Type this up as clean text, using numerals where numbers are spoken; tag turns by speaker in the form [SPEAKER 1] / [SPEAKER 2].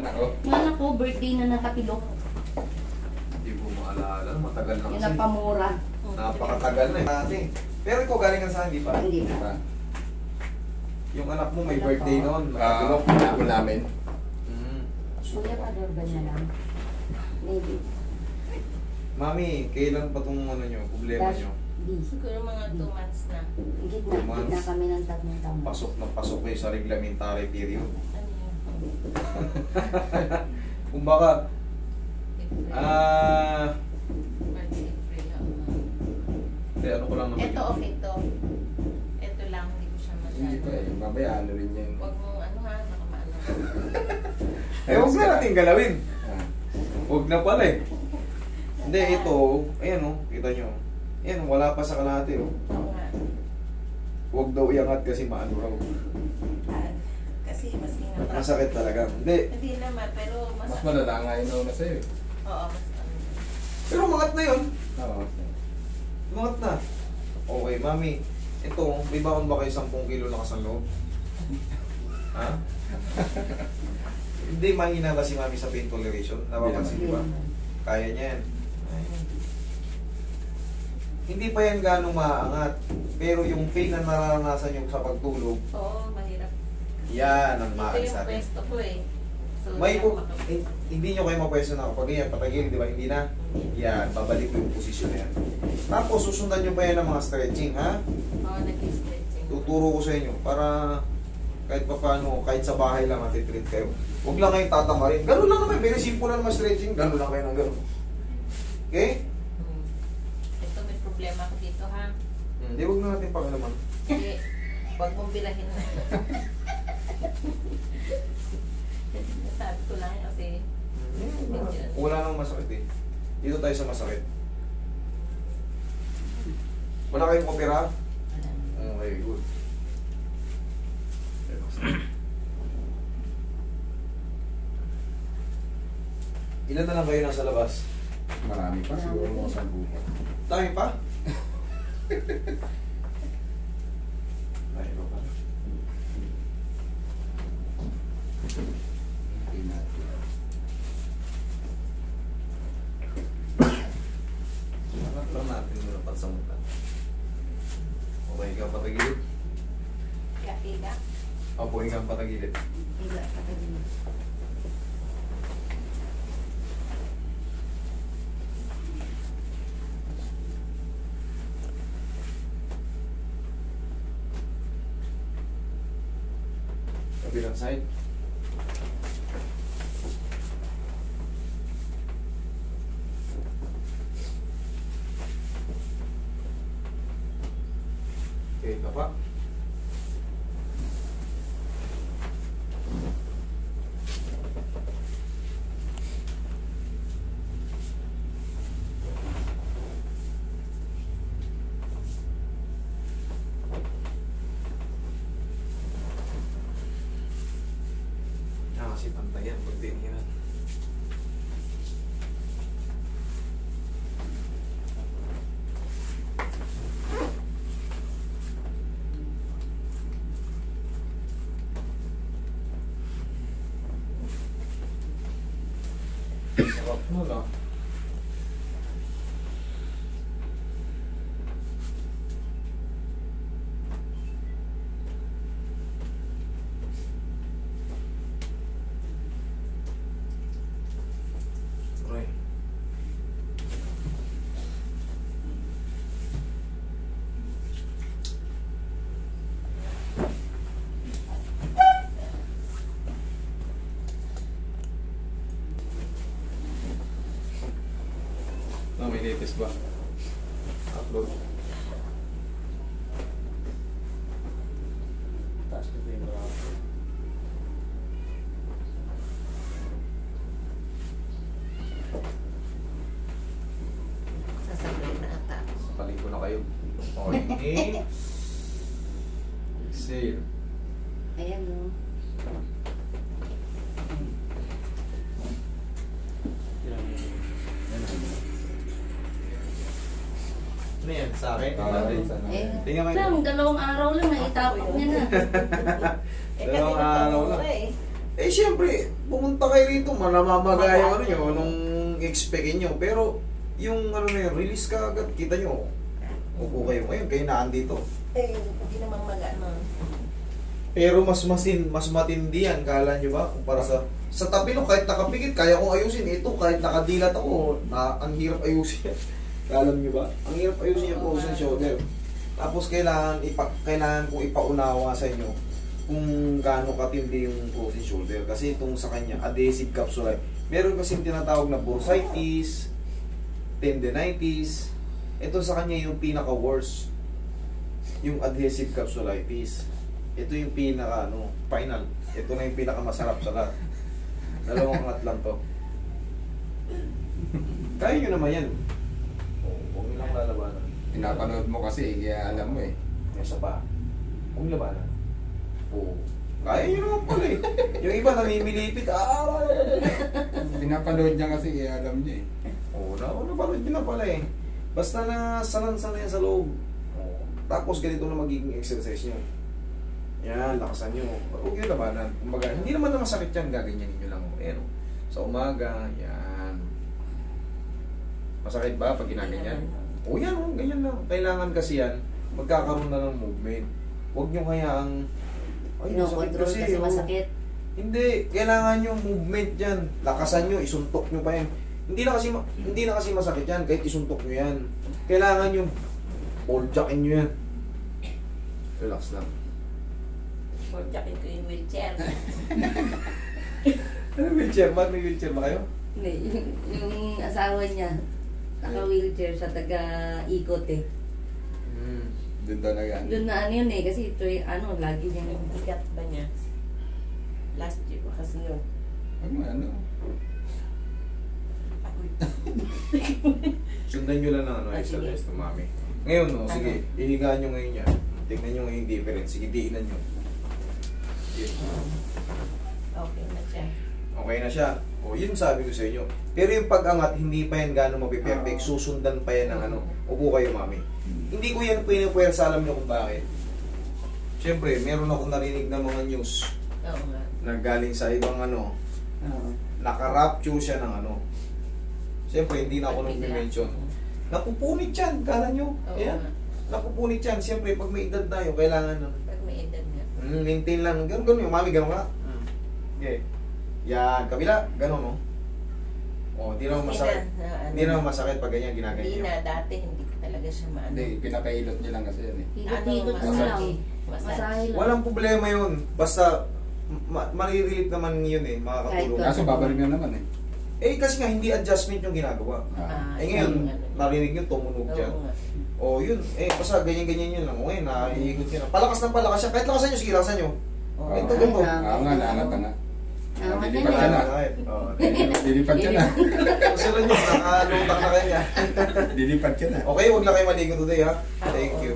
[SPEAKER 1] anak ko.
[SPEAKER 2] Yung anak ko, birthday na nakapilok.
[SPEAKER 3] Hindi ko maalala. Matagal na
[SPEAKER 2] Yung
[SPEAKER 3] kasi.
[SPEAKER 2] napamura.
[SPEAKER 3] Napakatagal na eh. Pero ikaw galing ka saan, di pa?
[SPEAKER 2] Hindi pa.
[SPEAKER 3] Yung anak mo may birthday noon.
[SPEAKER 1] Ah,
[SPEAKER 3] Nakapilok.
[SPEAKER 1] ako namin.
[SPEAKER 2] Kuya, pa-doorbell na lang. Maybe.
[SPEAKER 3] Mami, kailan pa tong ano nyo, problema nyo?
[SPEAKER 2] Di.
[SPEAKER 4] Siguro mga 2 months na.
[SPEAKER 2] Gitna. Gitna kami ng 3 taon.
[SPEAKER 3] Pasok na pasok kayo sa reglementary period.
[SPEAKER 4] Ano yun?
[SPEAKER 3] Kung baka,
[SPEAKER 4] Birthday April ako.
[SPEAKER 3] hindi, ano ko lang naman
[SPEAKER 4] Ito okay to. Ito lang, hindi ko siya
[SPEAKER 1] Hindi pa eh.
[SPEAKER 4] masyado.
[SPEAKER 1] Mamaya ano rin yan.
[SPEAKER 4] Huwag mo ano ha, baka maano.
[SPEAKER 3] huwag na natin galawin.
[SPEAKER 1] Ah.
[SPEAKER 3] Huwag na pala eh. Hindi, ito, ayan o, kita nyo. Ayan, wala pa sa kalahati o.
[SPEAKER 4] Oo nga.
[SPEAKER 3] Huwag daw iangat kasi maano raw.
[SPEAKER 4] Kasi mas ingat.
[SPEAKER 3] Masakit talaga. Hindi.
[SPEAKER 4] Hindi naman, pero mas...
[SPEAKER 1] Mas malala nga yun na sa'yo eh.
[SPEAKER 4] Oo, mas ano.
[SPEAKER 3] Pero umangat na yun.
[SPEAKER 1] Oo.
[SPEAKER 3] Umangat na. Okay, mami. Ito, may baon ba kayo 10 kilo lakas ang loob? Ha? Hindi mahina ba si mami sa pain toleration? Napapansin niyo ba? Kaya niya yan. Hindi pa yan ganong maangat. Pero yung pain na nararanasan nyo sa pagtulog,
[SPEAKER 4] Oo, mahirap.
[SPEAKER 3] yan ang
[SPEAKER 4] Ito
[SPEAKER 3] maalis
[SPEAKER 4] yung
[SPEAKER 3] natin.
[SPEAKER 4] pwesto ko eh. So,
[SPEAKER 3] May
[SPEAKER 4] hindi
[SPEAKER 3] po,
[SPEAKER 4] ako
[SPEAKER 3] hindi nyo kayo mapwesto na kapag yan, patagil, di ba? Hindi na. Yan, babalik ko yung posisyon na yan. Tapos, susundan nyo pa yan ng mga stretching, ha?
[SPEAKER 4] Oo, nag-stretching.
[SPEAKER 3] Tuturo ko sa inyo para kahit pa paano, kahit sa bahay lang matitreat kayo. Huwag lang kayong tatamarin. Ganun lang naman, very simple lang naman stretching. Ganun lang kayo ng ganun. Okay?
[SPEAKER 4] Ito may problema ko dito ha.
[SPEAKER 3] Hindi, huwag na natin pakilaman.
[SPEAKER 4] Hindi, huwag mong bilahin na. Sabi ko lang kasi
[SPEAKER 3] Wala nang masakit eh. Dito tayo sa masakit. Wala kayong opera? Okay, good. Ilan na lang kayo nasa labas?
[SPEAKER 1] Marami pa siguro mga 10 pa.
[SPEAKER 3] Dami pa? Ay, iba pa.
[SPEAKER 1] Hindi natin.
[SPEAKER 3] Hanap lang natin muna pansamutan. Okay, ikaw patagilid.
[SPEAKER 4] Iga.
[SPEAKER 3] Opo, ikaw patagilid.
[SPEAKER 2] Iga, patagilid.
[SPEAKER 3] Kabilang side. Okay, kapa. Kasi pantay yan pag tinihiran. Sarap mo lang. Right. No, may latest ba? Upload. Taas ko yung marami.
[SPEAKER 4] Sasabay na ata.
[SPEAKER 3] Paling ko na kayo. Okay. Inhale. Exhale.
[SPEAKER 2] Ayan o.
[SPEAKER 3] Ano yan? Sa akin?
[SPEAKER 2] Eh,
[SPEAKER 3] Tingnan kayo.
[SPEAKER 2] lang, 2 araw lang, naitapok niya na.
[SPEAKER 3] Dalawang araw lang. Eh, siyempre, pumunta kayo rito, manamamaga yung ano nyo, nung expectin nyo. Pero, yung ano na yun, release ka agad, kita nyo. Upo kayo ngayon, kayo naandito.
[SPEAKER 4] Eh, hindi naman mag-ano.
[SPEAKER 3] Pero mas matindi yan, kala nyo ba? Kumpara sa tabi no, kahit nakapikit, kaya kong ayusin. Ito, kahit nakadilat ako, ang hirap ayusin. Alam nyo ba? Ang hirap ayusin yung frozen shoulder. Tapos kailangan kong ipaunawa sa inyo kung gaano katindi yung frozen shoulder. Kasi itong sa kanya, adhesive capsulitis. Meron kasing tinatawag na bursitis, tendinitis. Ito sa kanya yung pinaka-worst. Yung adhesive capsulitis. Ito yung pinaka, final. Ito na yung pinaka-masarap sa lahat. Dalawang angat lang to. Kaya nyo naman yan. Huwag nyo lang lalabanan.
[SPEAKER 1] Pinapanood mo kasi, kaya alam mo eh.
[SPEAKER 3] Yung pa. Huwag labanan. Oo. Kaya nyo naman pala eh. Yung iba namimilipit.
[SPEAKER 1] Pinapanood niya kasi, kaya alam niya eh.
[SPEAKER 3] Oo, napanood nyo na pala eh. Basta na salan-salan yan sa loob. Oo. Tapos ganito na magiging exercise nyo. Yan, lakasan nyo. Huwag nyo labanan. Kumbaga, hindi naman na masakit yan. Gaganyanin nyo lang. Ayan, sa umaga, yan. Masakit ba pag ginaganyan? O yan, ganyan lang. Kailangan kasi yan, magkakaroon na ng movement. Huwag nyo hayaang, ay, masakit
[SPEAKER 2] Kinokontrol kasi
[SPEAKER 3] oh.
[SPEAKER 2] masakit.
[SPEAKER 3] Hindi, kailangan yung movement dyan. Lakasan nyo, isuntok nyo pa yan. Hindi na kasi masakit yan, kahit isuntok nyo yan. Kailangan yung ball jackin nyo yan. Relax lang.
[SPEAKER 4] Jacket ko yung wheelchair.
[SPEAKER 3] Ano wheelchair? Ba't may wheelchair ba kayo?
[SPEAKER 2] Hindi, yung asawa niya, naka-wheelchair siya, taga-ikot eh.
[SPEAKER 1] Doon daw na yan.
[SPEAKER 2] Doon na ano yun eh, kasi ito yung lagi niya.
[SPEAKER 4] Yung bigat ba niya? Last year pa kasi yun.
[SPEAKER 1] Huwag mo ano.
[SPEAKER 3] Sundan nyo lang ng exercise to mami. Ngayon, sige, ihigaan nyo ngayon yan. Tingnan nyo ngayon yung difference. Sige, diinan nyo.
[SPEAKER 4] Okay na siya.
[SPEAKER 3] Okay na siya. O, yun sabi ko sa inyo. Pero yung pag-angat, hindi pa yan gano'ng mapiperfect. Susundan pa yan ng ano. Upo kayo, mami. Hindi ko yan pinipuwersa, alam nyo kung bakit. Siyempre, meron akong narinig na mga news
[SPEAKER 4] Oo nga.
[SPEAKER 3] na galing sa ibang ano, naka-rapture siya ng ano. Siyempre, hindi na ako nag-mention. Napupunit yan, kala nyo.
[SPEAKER 4] Oo
[SPEAKER 3] Ayan.
[SPEAKER 4] nga.
[SPEAKER 3] Napupunit yan. Siyempre, pag may edad tayo, kailangan ng
[SPEAKER 4] Pag may edad nga.
[SPEAKER 3] maintain lang. Ganun yung mami, ganun ka. Okay. Yan, kabila. Ganun, no? O, di naman masakit. Hindi naman masakit pag ganyan
[SPEAKER 4] Hindi
[SPEAKER 3] ginaganyan.
[SPEAKER 4] na, dati hindi ko talaga siya maano.
[SPEAKER 1] Hindi, pinakailot niya lang kasi yan eh.
[SPEAKER 2] Ikot-ikot mo lang. Masahe lang.
[SPEAKER 3] Walang problema yun. Basta, marirelate naman yun eh, makakatulong.
[SPEAKER 2] Kahit
[SPEAKER 1] Kaso babalik na naman eh.
[SPEAKER 3] Eh, kasi nga, hindi adjustment yung ginagawa.
[SPEAKER 1] Ah.
[SPEAKER 3] Eh, ngayon, narinig nyo, tumunog dyan.
[SPEAKER 4] Oo nga.
[SPEAKER 3] O, yun. Eh, basta ganyan-ganyan yun lang. O, ngayon, naiikot nyo na. Palakas ng palakas siya. Kahit lakasan nyo, sige, lakasan nyo.
[SPEAKER 4] Oo.
[SPEAKER 3] Ito, ganito.
[SPEAKER 1] Oo nga, naangat na nga.
[SPEAKER 2] Naangat
[SPEAKER 1] Lilipat
[SPEAKER 2] na
[SPEAKER 1] ka
[SPEAKER 2] niya.
[SPEAKER 1] na.
[SPEAKER 3] Oo.
[SPEAKER 1] Lilipat ka na.
[SPEAKER 3] Susunod nyo, nakalutang na kanya.
[SPEAKER 1] Lilipat ka na.
[SPEAKER 3] Okay, huwag lang kayo maligo today, ha? Thank you.